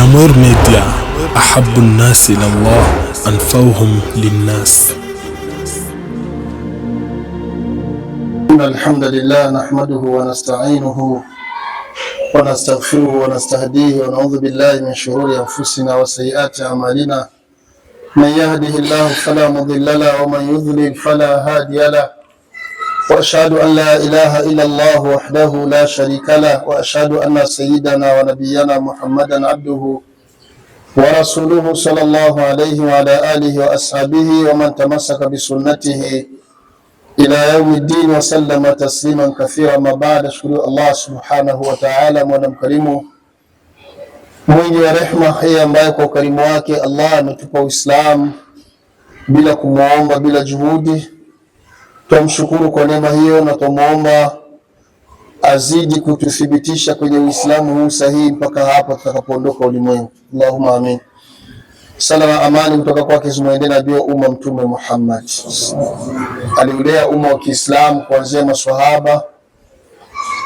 Amweur Media, ahabbu an-nas ila Allah anfa'uhum lin-nas. Alhamdulillah nahmaduhu wa nasta'inuhu wa nastaghfiruhu wa nastahdihi wa na'udhu billahi min shururi anfusina wa sayyiati a'malina. Man yahdihillahu fala mudilla lahu wa man yudlil fala hadiya lahu. Wa ashhadu an la ilaha illa Allah wahdahu la sharika lahu wa ashhadu anna sayyidana wa nabiyyana Muhammadan abduhu wa rasuluhu sallallahu alayhi wa ala alihi wa ashabihi wa man tamassaka bi sunnatihi ila yaumiddin wa sallama tasliman kathira. Ma baada, shukuru Allah subhanahu wa ta'ala, mwana mkarimu mwingi wa rehma, yeye ambaye kwa ukarimu wake Allah ametupa Uislamu bila kumuomba, bila juhudi. Tumshukuru kwa neema hiyo na tumuomba azidi kututhibitisha kwenye Uislamu huu sahihi mpaka hapa tutakapoondoka ulimwengu. Allahumma amin. Sala na amani kutoka kwake zimwendee nabii wa umma Mtume Muhammad. Aliulea umma wa Kiislamu kuanzia maswahaba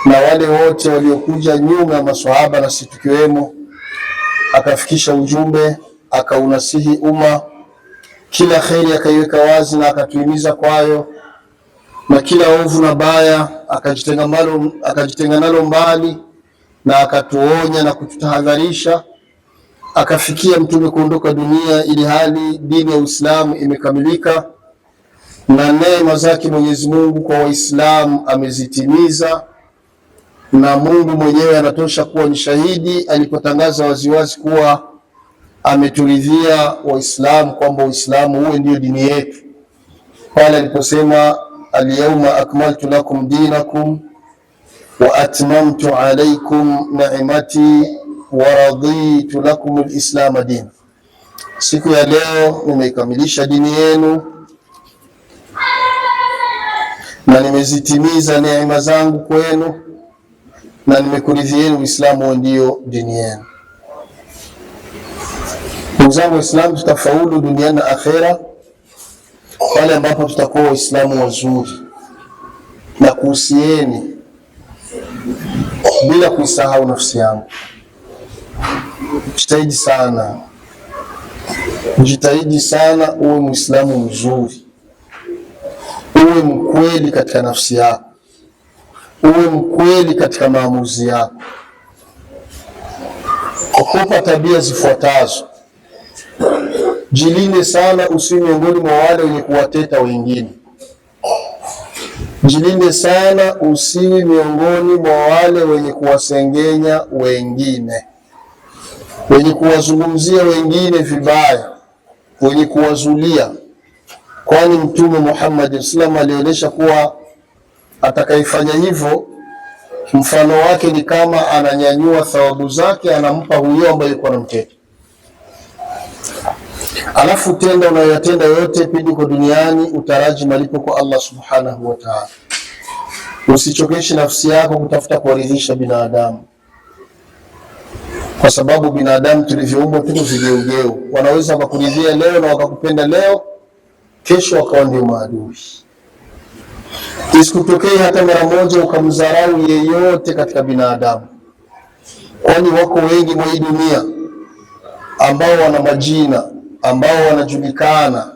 na wale wote waliokuja nyuma ya maswahaba na sisi tukiwemo, akafikisha ujumbe, akaunasihi umma, kila kheri akaiweka wazi na akatuhimiza kwayo, na kila ovu na baya akajitenga nalo mbali na akatuonya na kututahadharisha. Akafikia mtume kuondoka dunia ili hali dini ya Uislamu imekamilika na neema zake Mwenyezi Mungu kwa Waislamu amezitimiza, na Mungu mwenyewe anatosha kuwa ni shahidi alipotangaza waziwazi kuwa ameturidhia Waislamu kwamba Uislamu uwe ndio dini yetu, pale aliposema al-yawma akmaltu lakum dinakum wa atmamtu alaykum ni'mati wa raditu lakum al-islam din. Siku ya leo nimeikamilisha dini yenu na nimezitimiza neema zangu kwenu na nimekuridhieni Uislamu ndio dini yenu. Ndugu zangu Waislamu, tutafaulu duniani na akhera pale ambapo tutakuwa Waislamu wazuri. Na kuhusieni bila kuisahau nafsi yangu, jitahidi sana uwe Muislamu mzuri, uwe mkweli katika nafsi yako, uwe mkweli katika maamuzi yako. Kukupa tabia zifuatazo: jilinde sana usiwe miongoni mwa wale wenye kuwateta wengine. Jilinde sana usiwe miongoni mwa wale wenye kuwasengenya wengine, wenye kuwazungumzia wengine vibaya, wenye kuwazulia. Kwani Mtume Muhammad sallallahu alaihi alionyesha kuwa atakayefanya hivyo mfano wake ni kama ananyanyua thawabu zake anampa huyo ambaye yuko anamteta. Alafu tenda unayoyatenda yote pindi kwa duniani utaraji malipo kwa Allah subhanahu wa ta'ala. Usichokeshe nafsi yako kutafuta kuwaridhisha binadamu, kwa sababu binadamu tulivyoumbwa tuko vigeugeu. Wanaweza wakakuridhia leo na wakakupenda leo, kesho wakawa ndio maadui. Isikutokee hata mara moja ukamdharau yeyote katika binadamu, kwani wako wengi mwa dunia ambao wana majina, ambao wanajulikana,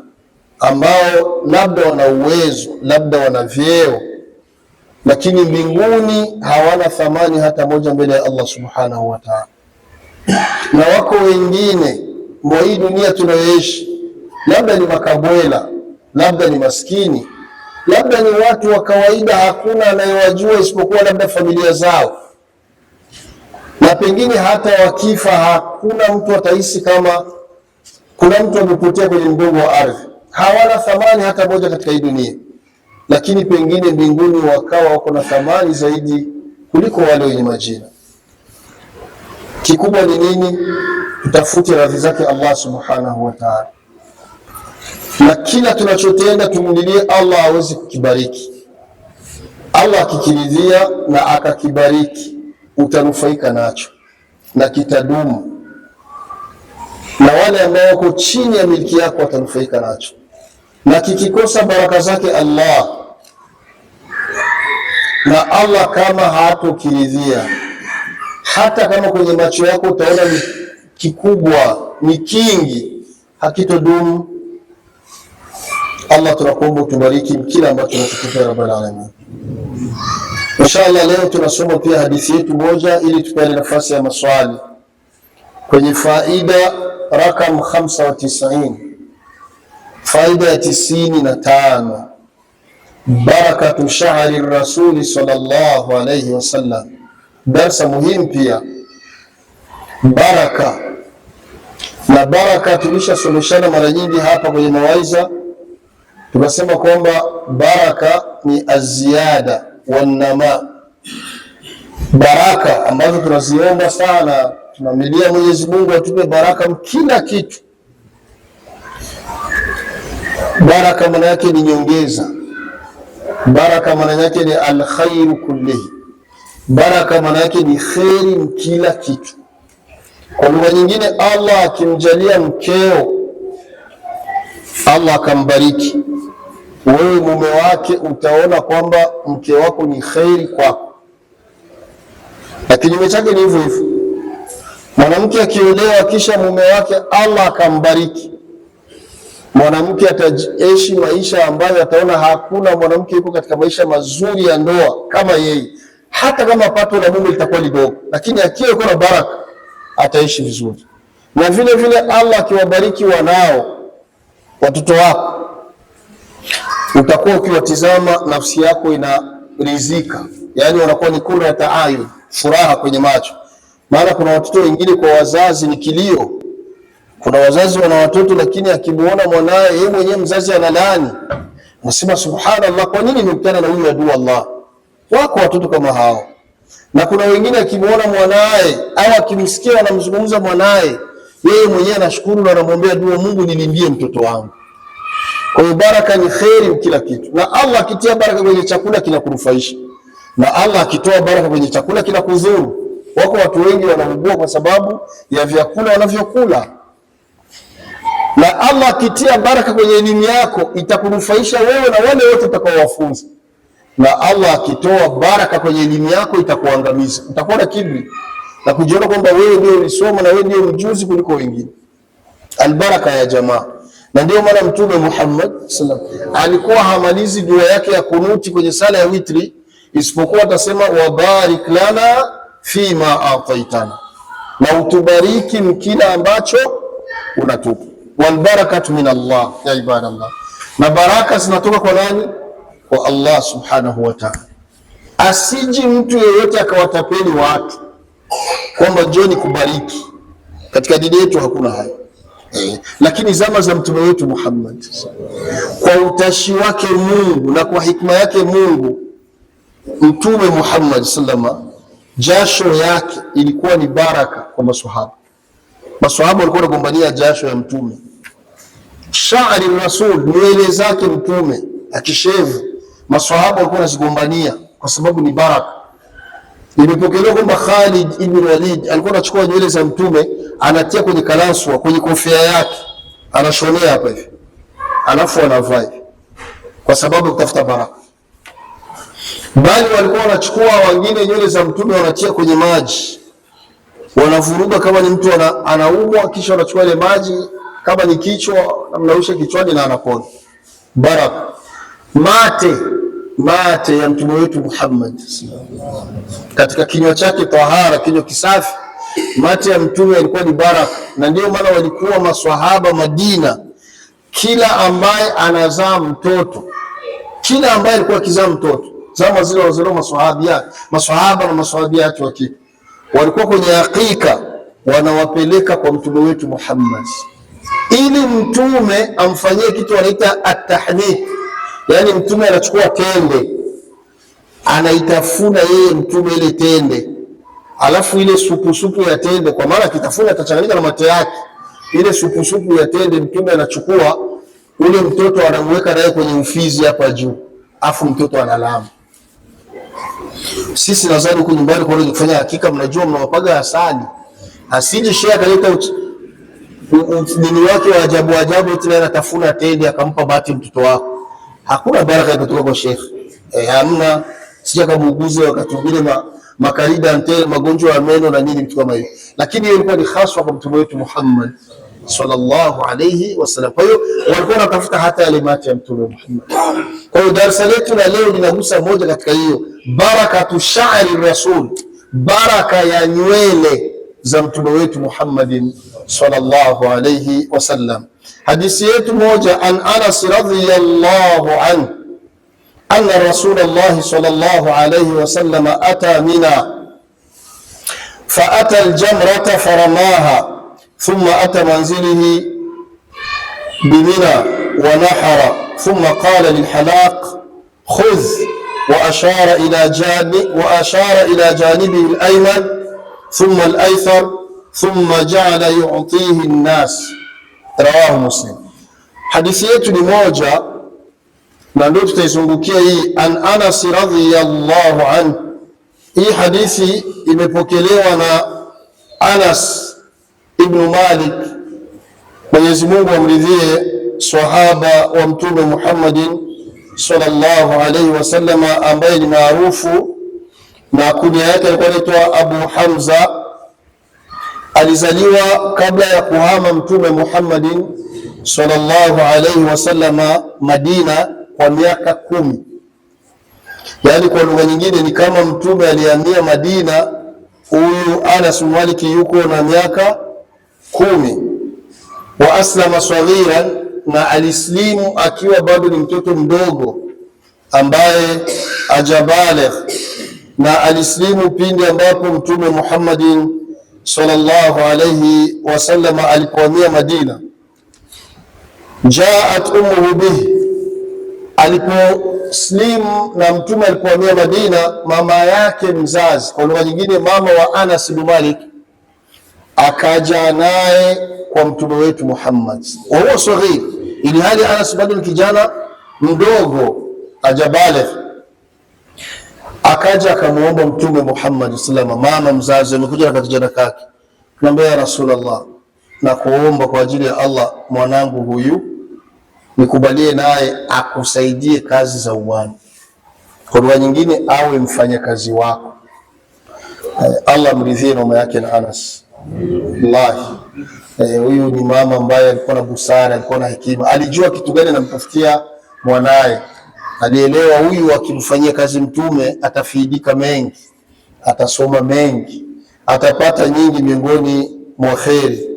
ambao labda wana uwezo, labda wana vyeo, lakini mbinguni hawana thamani hata moja mbele ya Allah subhanahu wa ta'ala. Na wako wengine mwa hii dunia tunayoishi, labda ni makabwela, labda ni maskini, labda ni watu wa kawaida, hakuna anayewajua isipokuwa labda familia zao, na pengine hata wakifa hakuna mtu atahisi kama kuna mtu amepotea kwenye mgongo wa ardhi. Hawana thamani hata moja katika hii dunia, lakini pengine mbinguni wakawa wako na thamani zaidi kuliko wale wenye majina. Kikubwa ni nini? Tutafute radhi zake Allah subhanahu wa ta'ala, na kila tunachotenda tumulilie Allah aweze kukibariki. Allah akikiridhia na akakibariki, utanufaika nacho na kitadumu, na wale ambao wako chini ya miliki yako watanufaika nacho. Na kikikosa baraka zake Allah, na Allah kama hatokiridhia, hata kama kwenye macho yako utaona ni kikubwa, ni kingi, hakitodumu. Allah tunakuomba utubariki kila ambacho tunachokifanya ya Rabbal Alamin. Inshallah leo tunasoma pia hadithi yetu moja ili tupate nafasi ya maswali kwenye faida rakam 95, faida ya 95, barakatu shahri rasuli sallallahu alayhi wasallam. Darsa muhimu pia, baraka. Na baraka tulishasomeshana mara nyingi hapa kwenye mawaidha, tukasema kwamba baraka ni aziada wanama, baraka ambazo tunaziomba sana, tunamlilia Mwenyezi Mungu atupe baraka kila kitu. Baraka maana yake ni nyongeza, baraka maana yake ni alkhairu kullihi, baraka maana yake ni kheri kila kitu. Kwa lugha nyingine, Allah akimjalia mkeo, Allah akambariki wewe mume wake, utaona kwamba mke wako ni kheri kwako. Na kinyume chake ni hivyo hivyo. Mwanamke akiolewa kisha mume wake Allah akambariki, mwanamke ataishi maisha ambayo ataona hakuna mwanamke yuko katika maisha mazuri ya ndoa kama yeye, hata kama pato la mume litakuwa lidogo, lakini akiwa yuko na baraka ataishi vizuri. Na vile vile Allah akiwabariki wanao, watoto wako, utakuwa ukiwatizama nafsi yako inaridhika, yani wanakuwa ni kurra taayun, furaha kwenye macho. Maana kuna watoto wengine kwa wazazi ni kilio. Kuna wazazi wana watoto lakini akimuona mwanae yeye mwenyewe mzazi analaani, nasema subhanallah, kwa nini nimekutana na huyu adui Allah? Wako watoto kama hao. Na kuna wengine akimuona mwanae au akimsikia wanamzungumza mwanae, yeye mwenyewe anashukuru na anamwombea dua, Mungu nilindie mtoto wangu. Kwa hiyo baraka ni kheri kila kitu. Na Allah akitia baraka kwenye chakula kinakunufaisha, na Allah akitoa baraka kwenye chakula kinakudhuru. Wako watu wengi wanaugua kwa sababu ya vyakula wanavyokula. Na Allah akitia baraka kwenye elimu yako itakunufaisha wewe na wale wote utakaowafunza. Na Allah akitoa baraka kwenye elimu yako itakuangamiza. Utakuwa na kiburi na kujiona kwamba wewe ndio ulisoma na wewe ndio mjuzi kuliko wengine. Albaraka ya jamaa. Na ndio maana Mtume Muhammad sallallahu alaihi wasallam alikuwa hamalizi dua yake ya kunuti kwenye sala ya witri isipokuwa atasema wabarik lana fima ataitana, na utubariki mkila ambacho unatupa. Wal barakatu min Allah ya ibadallah. Na baraka zinatoka kwa nani? Kwa Allah subhanahu wa ta'ala. Asiji mtu yeyote akawatapeli watu kwamba njoni kubariki. Katika dini yetu hakuna hayo. Lakini zama za mtume wetu Muhammad, kwa utashi wake Mungu na kwa hikma yake Mungu, Mtume Muhammad sallama, jasho yake ilikuwa ni baraka kwa maswahaba. Maswahaba walikuwa wanagombania jasho ya mtume. Sha'ri rasul, nywele zake mtume akishevu, maswahaba walikuwa wanazigombania kwa sababu ni baraka. Imepokelewa kwamba Khalid ibn Walid alikuwa anachukua nywele za mtume anatia kwenye kalaswa, kwenye kofia yake, anashonea hapa hivi, alafu anavaa kwa sababu kutafuta baraka. Bali walikuwa wanachukua wengine nywele za mtume wanatia kwenye maji, wanavuruga kama ni mtu anaumwa, kisha wanachukua ile maji, kama ni kichwa namnausha kichwani na anapona. Baraka. Mate ya mtume wetu Muhammad katika kinywa chake tahara, kinywa kisafi, mate ya mtume alikuwa ni baraka. Na ndio maana walikuwa maswahaba Madina, kila ambaye anazaa mtoto, kila ambaye alikuwa akizaa mtoto, zama zile wazao maswahaba na maswahabiati wa kike, walikuwa kwenye hakika wanawapeleka kwa mtume wetu Muhammad ili mtume amfanyie kitu wanaita at-tahnik. Yani mtume anachukua tende, anaitafuna yeye mtume ile tende, alafu ile supu ya tende, kwa maana kitafuna atachanganyika na mate yake, ile supu ya tende mtume anachukua, ule mtoto anamweka naye kwenye ufizi hapa juu, afu mtoto analala. Sisi nadhani huko nyumbani kwa nini kufanya hakika, mnajua mnawapaga asali, asije shia kaleta nini wake wa ajabu eti anatafuna tende akampa bahati mtoto wako. Hakuna baraka kutoka kwa Sheikh. Hamna, sija kama muuguzi wakati mwingine makarida ntele, magonjwa ya meno na nini, vitu kama hivyo. Lakini hiyo ilikuwa ni haswa kwa mtume wetu Muhammad sallallahu alayhi wasallam. Kwa hiyo walikuwa wanatafuta hata yale mate ya mtume Muhammad. Kwa hiyo darasa letu la leo linagusa moja katika hiyo, barakatu sha'ri rasul, baraka ya nywele za mtume wetu Muhammadin sallallahu alayhi wasallam. Hadithi yetu moja, an Anas radhiyallahu anhu anna Rasulullah sallallahu alayhi wasallam ata Mina fa ata al-jamrata faramaha thumma ata manzilihi bimina wa nahara thumma qala lilhalaq khudh wa ashara ila janibihi al-ayman thumma al-aythar thumma ja'ala yu'tihi an-nas. Rawahu Muslim. Hadithi yetu ni moja na ndio tutaizungukia hii, an Anas radhiyallahu anhu. Hii hadithi imepokelewa na Anas ibn Malik, Mwenyezi Mungu amridhie, sahaba wa mtume Muhammadin sallallahu alayhi wasallam, ambaye ni maarufu na kunia yake alikuwa anaitwa Abu Hamza. Alizaliwa kabla ya kuhama mtume Muhammadin sallallahu alayhi wasallam Madina kwa miaka 10. Yaani kwa lugha nyingine ni kama mtume alihamia Madina, huyu Anas bin Malik yuko na miaka 10. Wa aslama saghiran, na alislimu akiwa bado ni mtoto mdogo ambaye ajabaligh, na alislimu pindi ambapo mtume Muhammadin sallallahu alayhi wasallam alipohamia Madina. Jaat ummuhu bihi, aliposlimu na mtume alipohamia Madina, mama yake mzazi, kwa lugha nyingine mama wa Anas bin Malik, akaja naye kwa mtume wetu Muhammad wa huwa saghir, ili hali Anas bado ni kijana mdogo ajabaligh. Akaja akamuomba mtume Muhammad sallallahu, mama mzazi amekuja na kijana kake, kumwambia ya Rasulullah, na kuomba kwa ajili ya Allah, mwanangu huyu nikubalie naye akusaidie kazi za uwani, kwa lugha nyingine awe mfanyakazi wako. Allah mridhie mama yake na Anas. Wallahi huyu ni mama ambaye alikuwa na busara, alikuwa na hekima, alijua kitu gani anamtafutia mwanae. Alielewa huyu akimfanyia kazi mtume atafaidika mengi, atasoma mengi, atapata nyingi miongoni mwa kheri.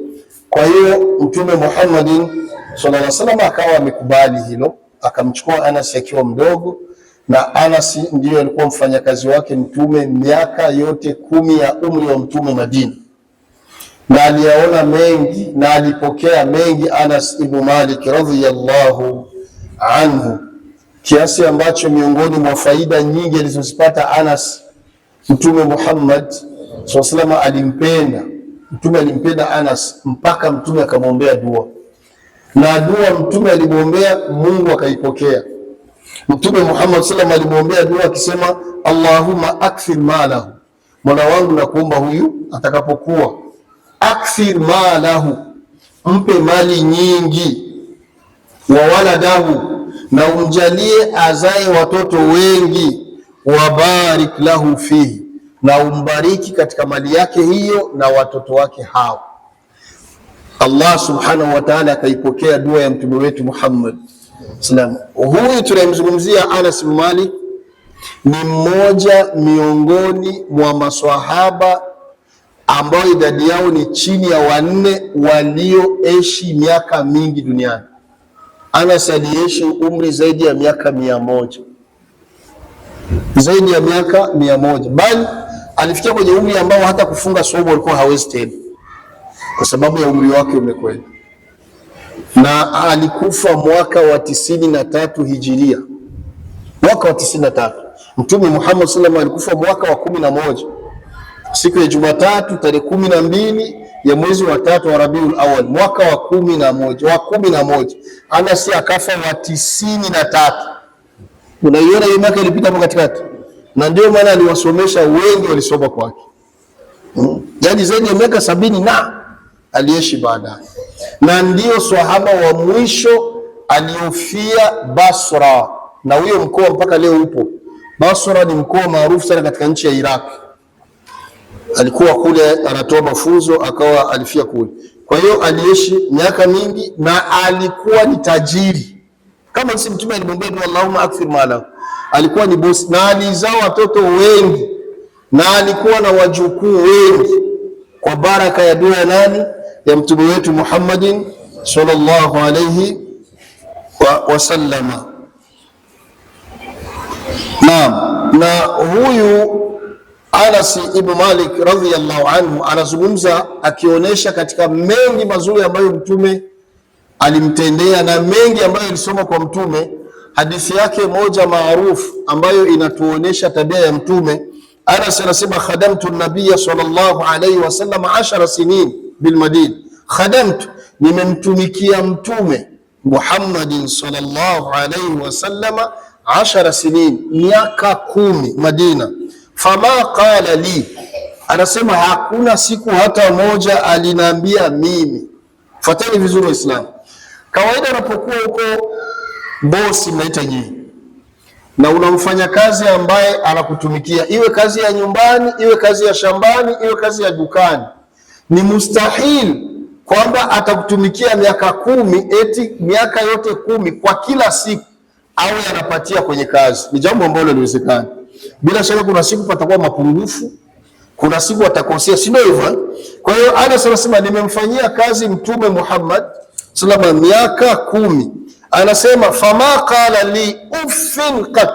Kwa hiyo mtume Muhammadin sallallahu alaihi wasallam akawa amekubali hilo, akamchukua Anas akiwa mdogo, na Anas ndiyo alikuwa mfanyakazi wake mtume miaka yote 10 ya umri wa mtume Madina, na aliyaona mengi na alipokea mengi Anas ibn Malik radhiyallahu anhu, kiasi ambacho miongoni mwa faida nyingi alizozipata Anas, mtume Muhammad sallallahu alaihi wasallam alimpenda. Mtume alimpenda Anas mpaka mtume akamwombea dua, na dua mtume alimwombea Mungu akaipokea. Mtume Muhammad sallallahu alaihi wasallam alimwombea dua akisema, Allahumma akthir malahu, Mola wangu nakuomba huyu atakapokuwa, akthir malahu, mpe mali nyingi, wa waladahu, na umjalie azae watoto wengi, wabarik lahu fihi, na umbariki katika mali yake hiyo na watoto wake hao. Allah subhanahu wa ta'ala akaipokea dua ya mtume wetu Muhammad sallam. Huyu tunayemzungumzia Anas bin Malik ni mmoja miongoni mwa maswahaba ambao idadi yao ni chini ya 4 walioishi miaka mingi duniani. Anas aliishi umri zaidi ya miaka 100, zaidi ya miaka 100, bali alifikia kwenye umri ambao hata kufunga saumu alikuwa hawezi tena kwa sababu ya umri wake umekwenda, na alikufa mwaka wa 93 hijiria, mwaka wa 93. Mtume Muhammad sallallahu alaihi wasallam alikufa mwaka wa 11 siku ya Jumatatu tarehe 12 ya mwezi wa 3 wa Rabiul Awwal, mwaka wa 11. Anas akafa wa 93. Unaiona hiyo miaka ilipita hapo katikati, na ndio maana aliwasomesha wengi, walisoma kwake. Yaani zaidi ya miaka 70 na aliishi baadaye, na ndio swahaba wa mwisho aliofia Basra, na huyo mkoa mpaka leo upo. Basra ni mkoa maarufu sana katika nchi ya Iraq, alikuwa kule anatoa mafunzo, akawa alifia kule. Kwa hiyo aliishi miaka mingi na alikuwa ni tajiri, kama si Mtume alimwambia Allahumma akthir malahu. Alikuwa ni bosi na alizaa watoto wengi na alikuwa na wajukuu wengi kwa baraka ya dua ya nani? Ya mtume wetu Muhammadin sallallahu alayhi wasallama. Naam, na huyu Anas ibn Malik radhiyallahu anhu anazungumza akionyesha katika mengi mazuri ambayo mtume alimtendea na mengi ambayo alisoma kwa mtume. Hadithi yake moja maarufu ambayo inatuonesha tabia ya mtume. Anas anasema khadamtu nabiyya sallallahu alayhi wasallam 10 sinin bil Madina. Khadamtu, nimemtumikia mtume Muhammadin sallallahu alayhi wasallam 10 sinin, miaka 10 Madina. Fama qala li, anasema hakuna siku hata moja aliniambia mimi. Fuateni vizuri Waislamu. Kawaida unapokuwa huko bosi mnaita nyinyi na unamfanya kazi ambaye anakutumikia, iwe kazi ya nyumbani, iwe kazi ya shambani, iwe kazi ya dukani, ni mustahil kwamba atakutumikia miaka 10 eti miaka yote 10 kwa kila siku au anapatia kwenye kazi. Ni jambo ambalo haliwezekani. Bila shaka kuna siku patakuwa mapungufu, kuna siku atakosea, si ndio hivyo? Kwa hiyo Anas anasema nimemfanyia kazi mtume Muhammad sallallahu alayhi miaka 10. Anasema fama qala li uffin qat,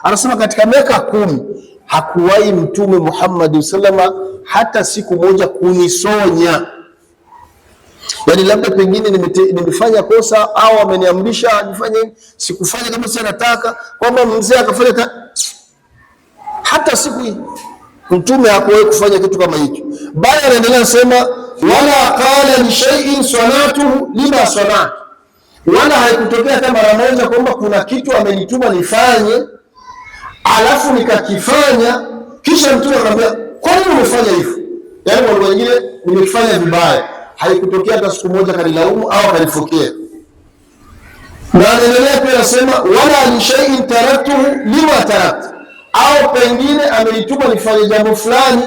anasema katika miaka 10 hakuwahi mtume Muhammad sallallahu hata siku moja kunisonya. Yani labda pengine nimefanya kosa au ameniamrisha nifanye, sikufanya kama si nataka, kwamba mzee akafanya hata siku hii mtume hakuwahi kufanya kitu kama hicho. Bali anaendelea kusema wala qala li shay'in sanatuhu lima sanat, wala haikutokea hata mara moja kwamba kuna kitu amenituma nifanye alafu nikakifanya kisha mtume akamwambia kwa nini umefanya hivyo, yani kwa wengine nimefanya vibaya. Haikutokea hata siku moja kanilaumu au kanifokea. Na anaendelea pia anasema wala li shay'in taraktuhu lima taraktu, au pengine amenituma nifanye jambo fulani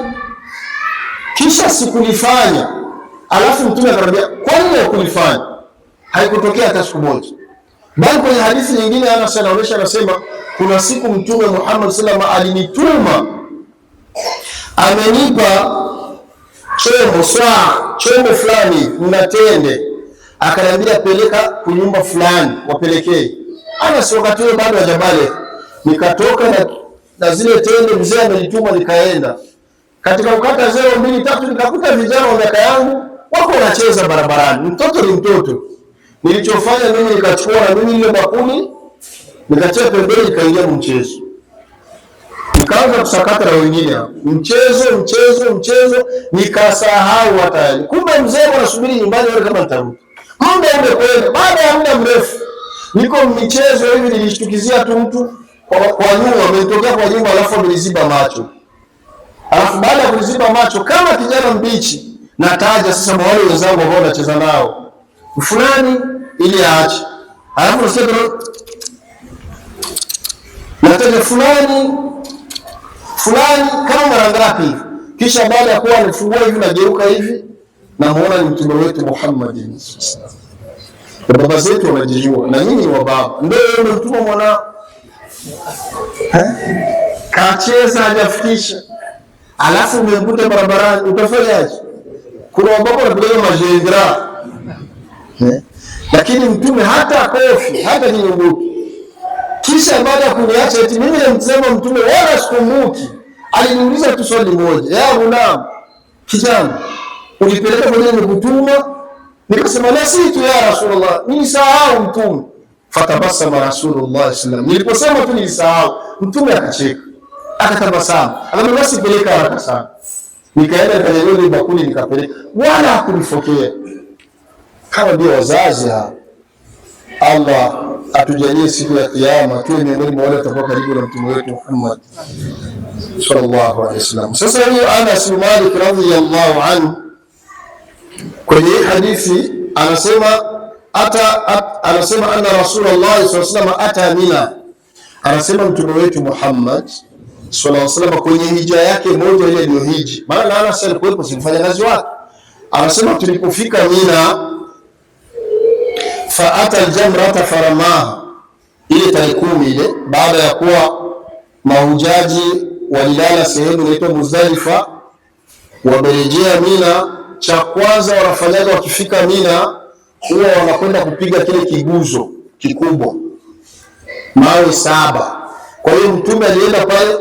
kisha sikulifanya alafu mtume akamwambia kwa nini hukulifanya. Haikutokea hata siku moja. Bali kwenye hadithi nyingine anasema kuna siku mtume Muhammad sallallahu alaihi wasallam alinituma, amenipa chombo fulani mnatende, akaniambia peleka kunyumba fulani wapelekee. Ana si wakati ule bado hajabale, nikatoka na zile tende mzee amenituma nikaenda. Katika ukata 0 2 3 nikakuta vijana wa miaka yangu wako wanacheza barabarani. Mtoto ni mtoto. Nilichofanya mimi nikachukua na mimi ile bakuli nikatia pembeni, nikaingia mchezo. Nikaanza kusakata na wengine mchezo, nikasahau hata yale. Kumbe mzee anasubiri nyumbani wale kama nitarudi. Muda umekwenda, baada ya muda mrefu niko michezo hivi, nilishtukizia tu mtu kwa nyuma, amenitokea kwa nyuma alafu ameniziba macho. Alafu baada ya kuniziba macho kama kijana mbichi, nataja sasa wale wenzangu ambao nacheza nao fulani ili aache. Alafu nasema nataja fulani kama mara ngapi, kisha baada ya kuwa nifungua hivi nageuka hivi na muona ni mtume wetu Muhammad. Baba zetu wanajijua na nyinyi wa baba ndio yule mtume mwana kacheza hajafikisha, alafu umekuta barabarani, utafanyaje? Kuna wababa wanapiga majengra lakini mtume hata kofi hata kinyunguki. Kisha baada ya kuniacha eti mimi nimsema mtume wala sikumbuki, aliniuliza tu swali moja, ya ghulam, kijana ulipeleka kwenye nimekutuma? Nikasema la si tu ya Rasulullah, nilisahau mtume. Fatabasama Rasulullah sallallahu alaihi wasallam, niliposema tu nilisahau, mtume akacheka akatabasamu, akamwambia basi peleka haraka sana. Nikaenda kwenye ile bakuli nikapeleka, wala hakunifokea. Kama ndio wazazi hao, Allah atujalie siku ya kiyama tuwe miongoni mwa wale watakuwa karibu na mtume wetu Muhammad sallallahu alaihi wasallam. Sasa huyo Anas bin Malik radhiyallahu anhu kwenye hadithi anasema anna Rasulullah sallallahu alaihi wasallam ata Mina, anasema mtume wetu Muhammad sallallahu alaihi wasallam kwenye hija yake moja ile ndio hiji. Maana Anas alikuwepo, si mfanyakazi wake. Anasema tulipofika Mina, fa ata aljamrata faramaha, ile tarehe 10 ile, baada ya kuwa mahujaji walilala sehemu inaitwa Muzdalifa, wamerejea Mina. Cha kwanza wanafanyaga wakifika Mina, huwa wanakwenda kupiga kile kiguzo kikubwa, mawe 7. Kwa hiyo Mtume alienda pale,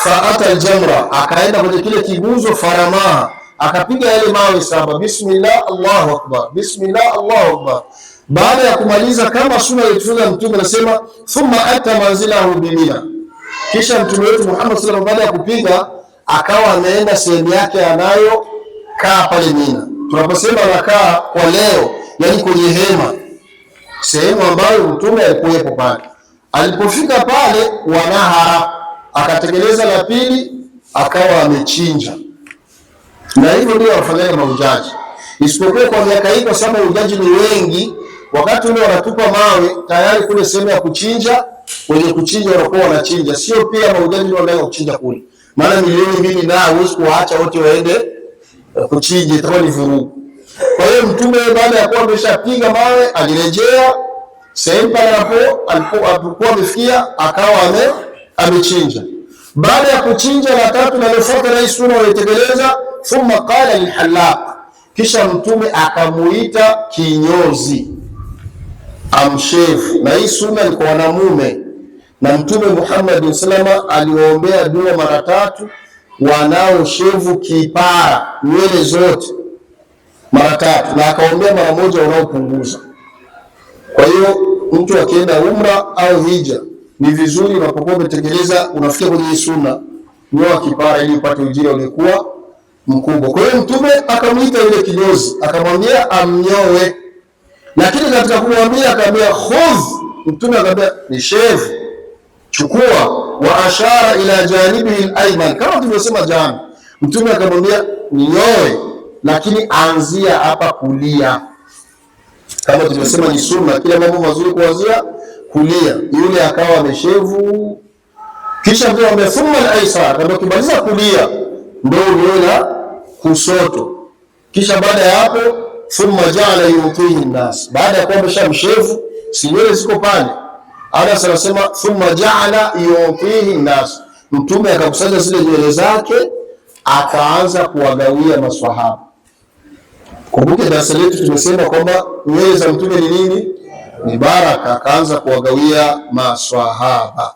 faata aljamra, akaenda kwenye kile kiguzo, faramaha, akapiga yale mawe 7, bismillah Allahu akbar, bismillah Allahu akbar. Baada ya kumaliza, kama sunna iliyotufunza Mtume, anasema thumma ata manzilahu bimina, kisha Mtume wetu Muhammad sallallahu alaihi wasallam baada ya kupiga akawa ameenda sehemu yake anayokaa pale Mina. Tunaposema anakaa kwa leo, yani kwenye hema, sehemu ambayo Mtume alikuwepo pale. Alipofika pale, wanahara, akatekeleza la pili, akawa amechinja. Na hivyo ndio wafanyao mahujaji, isipokuwa kwa miaka hii, kwa sababu mahujaji ni wengi, wakati ule wanatupa mawe tayari kule sehemu ya kuchinja, wenye kuchinja wanakuwa wanachinja. Sio pia mahujaji wanaenda kuchinja kule, maana milioni 2 na huwezi kuwaacha wote waende kuchinja, itakuwa ni vurugu. Kwa hiyo Mtume baada ya kuwa ameshapiga mawe, alirejea sehemu pale alipokuwa amefikia, akawa amechinja. Baada ya kuchinja, la tatu na lofuata na sunna walitekeleza, thumma qala lilhalaq, kisha Mtume akamuita kinyozi amshevu. Na hii sunna ni kwa wanamume, na Mtume Muhammad sallallahu aliwaombea dua mara 3 wanaoshevu kipara nywele zote mara 3, na akaombea mara moja wanaopunguza. Kwa hiyo mtu akienda umra au hija, ni vizuri unapokuwa umetekeleza, unafikia kwenye sunna, nyoa kipara ili upate ujira ulikuwa mkubwa. Kwa hiyo Mtume akamuita yule kinyozi, akamwambia amnyoe, lakini katika kumwambia akamwambia khudh, Mtume akamwambia ni shevu, chukua. Wa ashara ila janibihi al-ayman, kama tulivyosema jana, Mtume akamwambia nyoe, lakini anzia hapa kulia. Kama tulivyosema ni sunna, kila mambo mazuri kuanzia kulia. Yule akawa ameshevu, kisha ndio ambaye thumma al-aysar, ndio kimaliza kulia ndio unyoe kusoto. Kisha baada ya hapo, thumma ja'ala yutihi an-nas, baada ya kuwa ameshamshevu, si nywele ziko pale, Anas anasema thumma ja'ala yutihi an-nas, Mtume akakusanya zile nywele zake, akaanza kuwagawia maswahaba. Kumbuke darasa letu tumesema kwamba nywele za Mtume ni nini? Ni baraka. Akaanza kuwagawia maswahaba.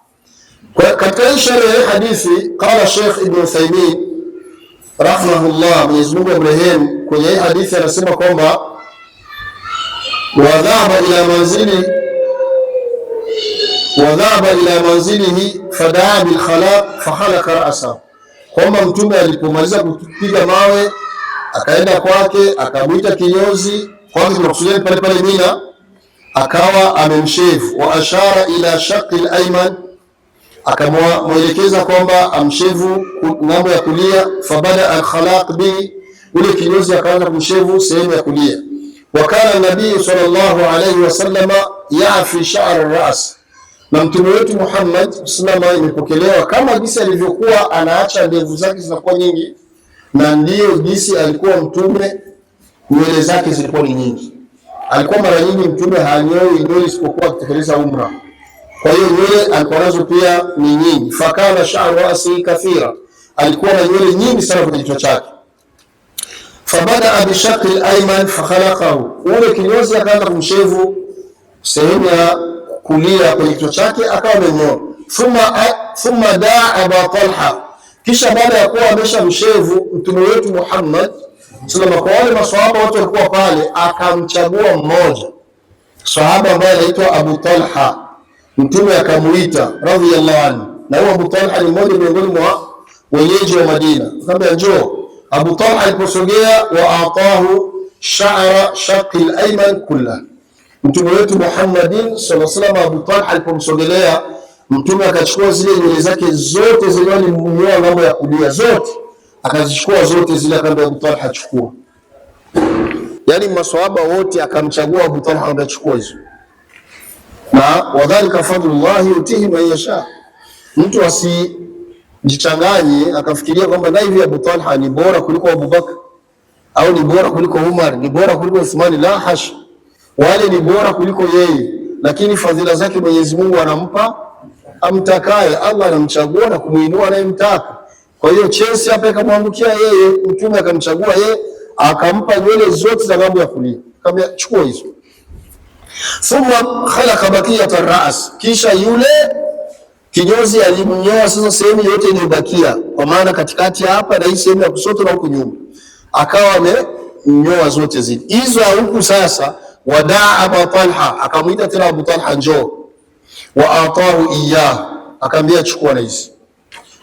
Katika hii sharh ya hadithi, qala Sheikh Ibn Uthaymeen rahimahullah, Mwenyezi Mungu amrehemu, kwenye hii hadithi anasema kwamba wadhaba ila manzilihi fadaa bil khalaq fakhalaqa ra'sahu, kwamba Mtume alipomaliza kupiga mawe akaenda kwake, akamwita kinyozi kwake, tunakusudia pale pale Mina, akawa amemshevu. Wa ashara ila shaqi al-ayman, akamwelekeza kwamba amshevu ngambo ya kulia. Fabada al-khalaq bi, ule kinyozi akaanza kumshevu sehemu ya kulia. Wa kana nabii sallallahu alayhi wasallam yafi sha'r ar-ras, na Mtume wetu Muhammad sallallahu imepokelewa kama jinsi alivyokuwa anaacha ndevu zake zinakuwa nyingi, na ndio jinsi alikuwa Mtume nywele zake zilikuwa ni nyingi. Alikuwa mara nyingi Mtume hanyoi nywele isipokuwa akitekeleza umra, kwa hiyo nywele alikuwa nazo pia ni nyingi. Fakana sha'ru ra'si kathira, alikuwa na nywele nyingi sana kwenye kichwa chake. Fabada bi shaqi al-ayman fakhalaqahu, ule kinyozi akaanza kumshevu sehemu ya kulia kwenye kichwa chake, akawa amenyoa. Thumma daa Abu Talha, kisha baada ya kuwa ameshamshevu Mtume wetu Muhammad sallallahu alaihi wasallam, kwa wale maswahaba wote walikuwa pale, akamchagua mmoja sahaba ambaye anaitwa Abu Talha. Mtume akamuita radhiyallahu anhu, na huyo Abu Talha ni mmoja miongoni mwa wenyeji wa Madina. Akamwambia njoo. Abu Talha aliposogea, wa atahu sha'ra shaqi al-ayman kullah, Mtume wetu Muhammadin sallallahu alaihi wasallam, Abu Talha alipomsogelea, Mtume akachukua zile nywele zake zote zile alimnyoa ngambo ya kulia zote, akazichukua zote zile, akamwambia Abu Talha chukua. Yani maswahaba wote akamchagua Abu Talha, akachukua hizo. Na wadhalika fadlullah yutihi man yasha, Mtu asijichanganye akafikiria kwamba na hivi Abu Talha ni bora kuliko Abu Bakr au ni bora kuliko Umar, ni bora kuliko Uthman. La hash, wale ni bora kuliko yeye, lakini fadhila zake Mwenyezi Mungu anampa amtakaye. Allah anamchagua na kumuinua anayemtaka. Kwa hiyo chesi hapa ikamwangukia yeye, mtume akamchagua yeye, akampa nywele zote za ngambo ya kulia, akamwambia chukua hizo. Thumma khalaqa baqiyat ar-ra's, kisha yule kinyozi alimnyoa sasa sehemu yote iliyobakia, kwa maana katikati hapa na hii sehemu ya kushoto na huku nyuma, akawa amenyoa zote zile hizo. Huku sasa wadaa Abu Talha, akamwita tena Abu Talha, njoo. Wa atahu iyah, akamwambia chukua na hizi.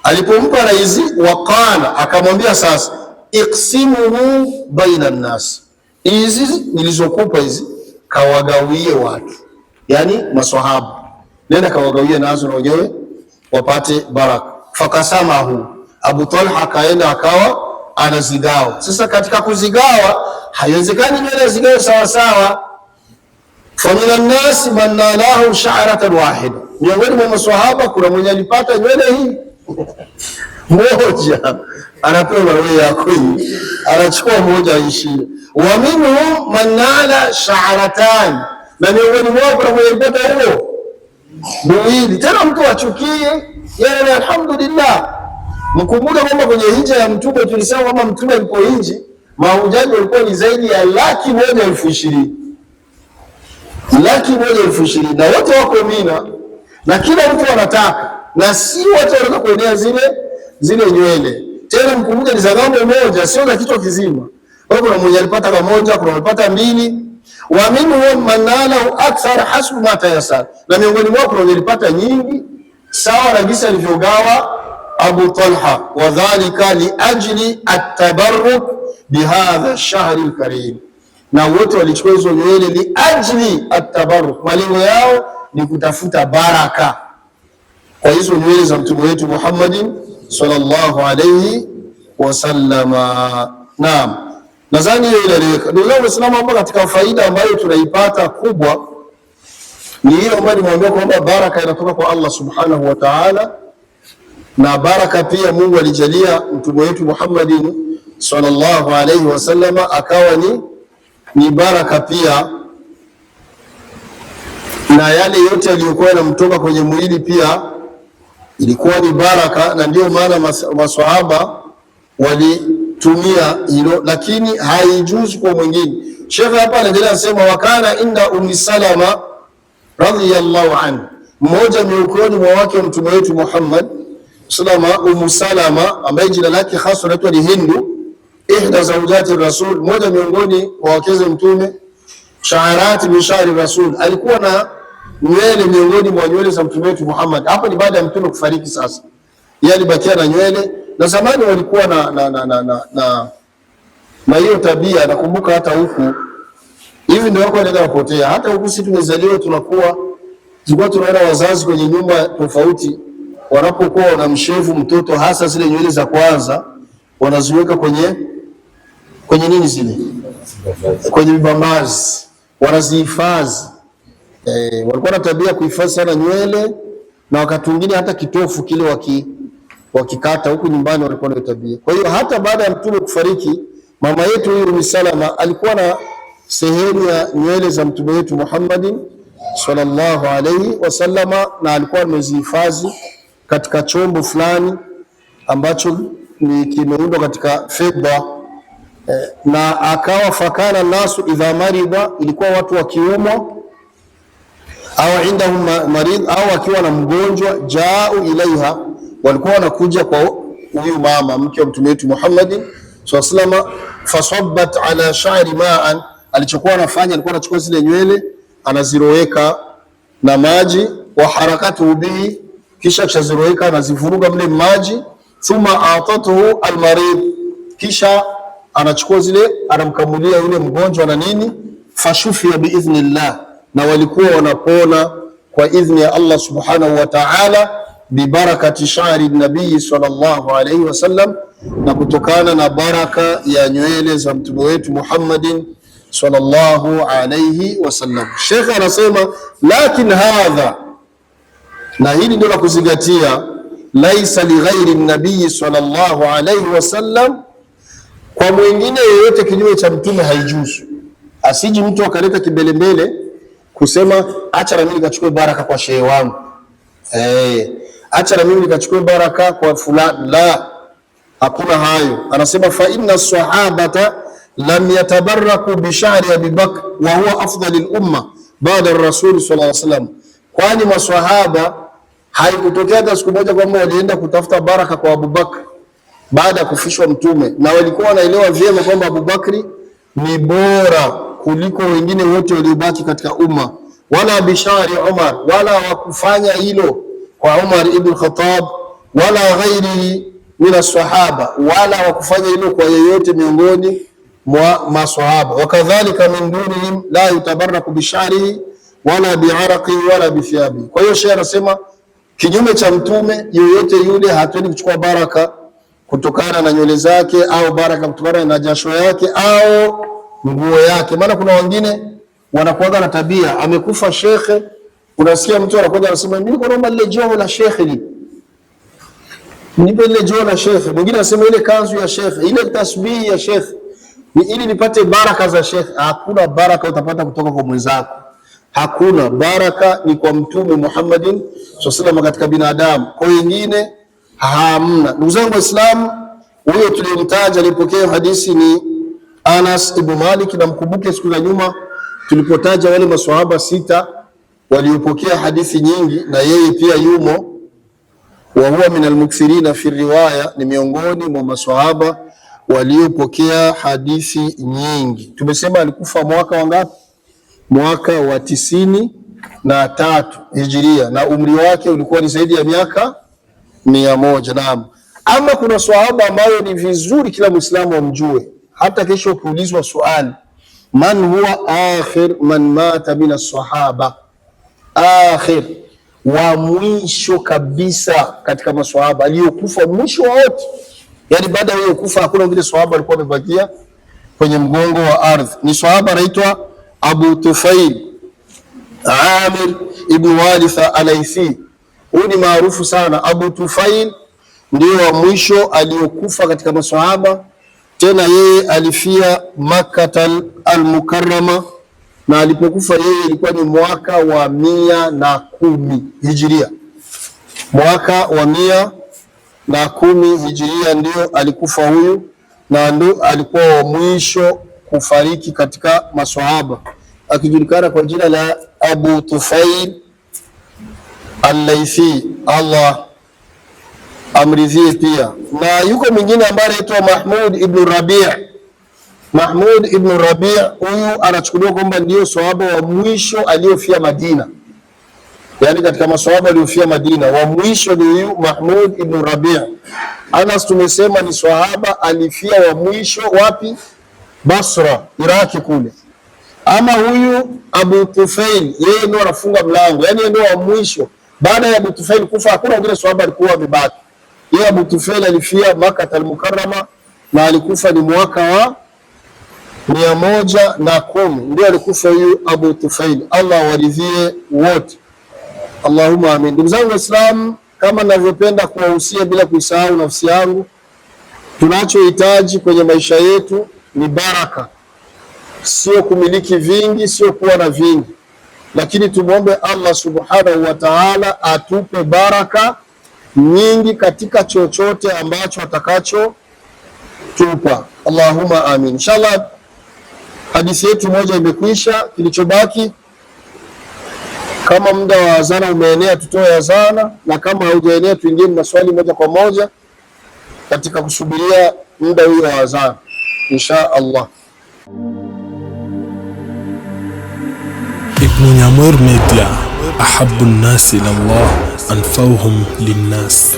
Alipompa na hizi, waqala, akamwambia sasa iqsimuhu baina an-nas, hizi nilizokupa hizi kawagawie watu, yani maswahaba, nenda kawagawie nazo na wenyewe wapate baraka. Fakasamahu, Abu Talha akaenda akawa anazigawa. Sasa katika kuzigawa haiwezekani nywele zigawe sawa sawa. Famina nasi man nalahu sha'ratan wahida, miongoni mwa maswahaba kuna mwenye alipata nywele hii moja, anapewa wewe yako hii, anachukua moja aishie. Wa minhum man nala sha'ratan, na miongoni mwao kuna mwenye alipata huo mwili. Tena mtu achukie yeye, alhamdulillah. Mkumbuka kwamba kwenye hija ya Mtume tulisema kwamba Mtume alipohiji mahujaji walikuwa ni zaidi ya 1,20,000. 1,20,000 na wote wako Mina, na kila mtu anataka, na si wote wanataka kuenea zile nywele. Tena mkumbuke ni za ngambo moja, sio za kichwa kizima. Kwa hiyo kuna mmoja alipata kamoja, kuna alipata mbili. Wa minhum man nalahu akthar hasbu ma tayasar, na miongoni mwao kuna alipata nyingi sawa na jinsi alivyogawa Abu Talha. Wa dhalika li ajli at-tabarruk bihadha ash-shahr al-karim, na wote walichukua hizo nywele li ajli at-tabarruk, malengo yao ni kutafuta baraka kwa hizo nywele za mtume wetu Muhammadin sallallahu alayhi wasallama. Naam, nadhani hiyo inaeleweka. Ndio leo Waislamu ambao katika faida ambayo tunaipata kubwa ni hiyo ambayo nimwambia kwamba baraka inatoka kwa Allah subhanahu wa ta'ala, na baraka pia Mungu alijalia mtume wetu Muhammadin sallallahu alayhi wasallama akawa ni baraka pia, na yale yote yaliyokuwa yanamtoka kwenye mwili pia ilikuwa ni baraka, na ndio maana maswahaba walitumia hilo, lakini haijuzu kwa mwingine. Sheikh hapa anaendelea kusema wakana inda Ummi Salama radhiyallahu anha, mmoja miongoni mwa wake wa mtume wetu Muhammad salama, Ummu Salama ambaye jina lake hasa anaitwa ni Hindu, ihda zawjati Rasul, mmoja miongoni mwa wake wa mtume. Sha'arati min sha'ri Rasul, alikuwa na nywele miongoni mwa nywele za mtume wetu Muhammad. Hapo ni baada ya mtume kufariki. Sasa yeye alibakia na nywele, na zamani walikuwa na hiyo tabia. Nakumbuka hata huku hivi ndio wako wanaenda kupotea. Hata huku sisi tumezaliwa tulikuwa tunaona wazazi kwenye nyumba tofauti wanapokuwa wanamshevu mtoto, hasa zile nywele za kwanza wanaziweka kwenye nini zile, kwenye vibambazi wanazihifadhi. Walikuwa na tabia kuhifadhi sana nywele, na wakati mwingine hata kitofu kile wakikata huku nyumbani walikuwa na tabia. Kwa hiyo hata baada ya mtume kufariki, mama yetu huyu Ummu Salama alikuwa na sehemu ya nywele za mtume wetu Muhammadin sallallahu alayhi wasallama, na alikuwa amezihifadhi katika chombo fulani ambacho ni kimeundwa katika fedha, na akawa fakana nasu idha marida, ilikuwa watu wakiumwa au indahum marid au akiwa na mgonjwa, jao ilaiha, walikuwa wanakuja kwa huyu mama mke wa mtume wetu Muhammad sallallahu alaihi wasallam. Fasabbat ala sha'ri ma'an, alichokuwa anafanya alikuwa anachukua zile nywele anaziroweka na maji, wa harakatu bihi, kisha kishaziroweka anazivuruga mle maji. Thumma atatuhu almarid, kisha anachukua zile anamkamulia yule mgonjwa na nini. Fashufia biidhnillah, na walikuwa wanapona kwa idhni ya Allah subhanahu wa ta'ala, bibarakati sha'ri nabii sallallahu alayhi wasallam, na kutokana na baraka ya nywele za mtume wetu Muhammadin sallallahu alayhi wasallam. Sheikh anasema lakin hadha, na hili ndio la kuzingatia, laisa lighairi nabii sallallahu alayhi wasallam, kwa mwingine yeyote kinyume cha mtume haijuzu. Asiji mtu akaleta kibelembele kusema acha na mimi nikachukue baraka kwa shehe wangu, acha na mimi nikachukue baraka kwa fulani. La, hakuna hayo. Anasema fa inna sahabata lam yatabaraku bi sha'ri Abi Bakr wa huwa afdalul umma baada ar-rasul sallallahu alayhi wasallam, kwani maswahaba haikutokea hata siku moja kwamba walienda kutafuta baraka kwa Abu Bakr baada ya kufishwa mtume, na walikuwa wanaelewa vyema kwamba Abu Bakri ni bora kuliko wengine wote waliobaki katika umma. Wala bishari Umar, wala wakufanya hilo kwa Umar ibn Khattab, wala ghairihi min as-sahaba, wala wakufanya hilo kwa yeyote miongoni mwa maswahaba. Wakadhalika min dunihim la yutabaraku bisharihi wala bi'araqi wala bithiabi. Kwa hiyo shehe anasema kinyume cha mtume yoyote yule hatuendi kuchukua baraka kutokana na nywele zake au baraka kutokana na jasho yake au nguo yake. Maana kuna wengine wanakuwa na tabia, amekufa shekhe, unasikia mtu anakuja anasema mimi niko naomba lile joho la shekhe, nipe lile joho la shekhe. Mwingine anasema ile kanzu ya shekhe, ile tasbihi ya shekhe, ni ili nipate baraka za shekhe. Hakuna baraka utapata kutoka kwa mwenzako, hakuna baraka, ni kwa Mtume Muhammadin sallallahu alaihi wasallam katika binadamu, kwa wengine hamna. Ndugu zangu Waislamu, huyo tuliyomtaja alipokea hadithi ni Anas ibn Malik, na mkumbuke siku za nyuma tulipotaja wale maswahaba sita waliopokea hadithi nyingi, na yeye pia yumo. Wa huwa min almukthirina fi riwaya, ni miongoni mwa maswahaba waliopokea hadithi nyingi. Tumesema alikufa mwaka wangapi? Mwaka wa 93 Hijria, na umri wake ulikuwa ni zaidi ya miaka 100. Naam. Ama kuna swahaba ambayo ni vizuri kila Muislamu amjue, hata kesho ukiulizwa swali, man huwa akhir man mata min as-sahaba, akhir wa mwisho kabisa katika maswahaba aliyokufa mwisho wote, yani baada ya kufa hakuna wengine swahaba alikuwa amebakia kwenye mgongo wa ardhi, ni swahaba anaitwa Abu Tufail Amir ibn Walitha al-Laythi. Huyu ni maarufu sana. Abu Tufail ndio wa mwisho aliyokufa katika maswahaba, tena yeye alifia Makkah al-Mukarrama, na alipokufa yeye ilikuwa ni mwaka wa 110 Hijria. Mwaka wa 110 Hijria ndio alikufa huyu, na ndio alikuwa wa mwisho kufariki katika maswahaba, akijulikana kwa jina la Abu Tufail al-Laythi, Allah amridhie pia. Na yuko mwingine ambaye anaitwa Mahmud ibn Rabi'. Mahmud ibn Rabi' huyu anachukuliwa kwamba ndio swahaba wa mwisho aliyofia Madina, yani katika maswahaba aliyofia Madina wa mwisho ni huyu Mahmud ibn Rabi'. Anas tumesema ni swahaba alifia wa mwisho wapi? Basra, Iraki kule. Ama huyu Abu Tufail yeye ndio anafunga mlango, yani yeye ndio wa mwisho. Baada ya Abu Tufail kufa hakuna wengine swahaba alikuwa amebaki. Yeye Abu Tufail alifia Makkah al-Mukarrama na alikufa ni mwaka wa 110 ndio alikufa huyu Abu Tufail. Allah waridhie wote, Allahumma amin. Ndugu zangu Waislamu, kama ninavyopenda kuwahusia bila kuisahau nafsi yangu, tunachohitaji kwenye maisha yetu ni baraka, sio kumiliki vingi, sio kuwa na vingi, lakini tumwombe Allah subhanahu wa ta'ala atupe baraka nyingi katika chochote ambacho atakacho tupa. Allahumma amin. Inshallah hadithi yetu moja imekwisha, kilichobaki kama muda wa azana umeenea tutoe azana, na kama haujaenea tuingie maswali moja kwa moja katika kusubiria muda huo wa azana insha Allah. Ibn Nyamweru Media, ahabbu nnasi ila Allah anfauhum linnas.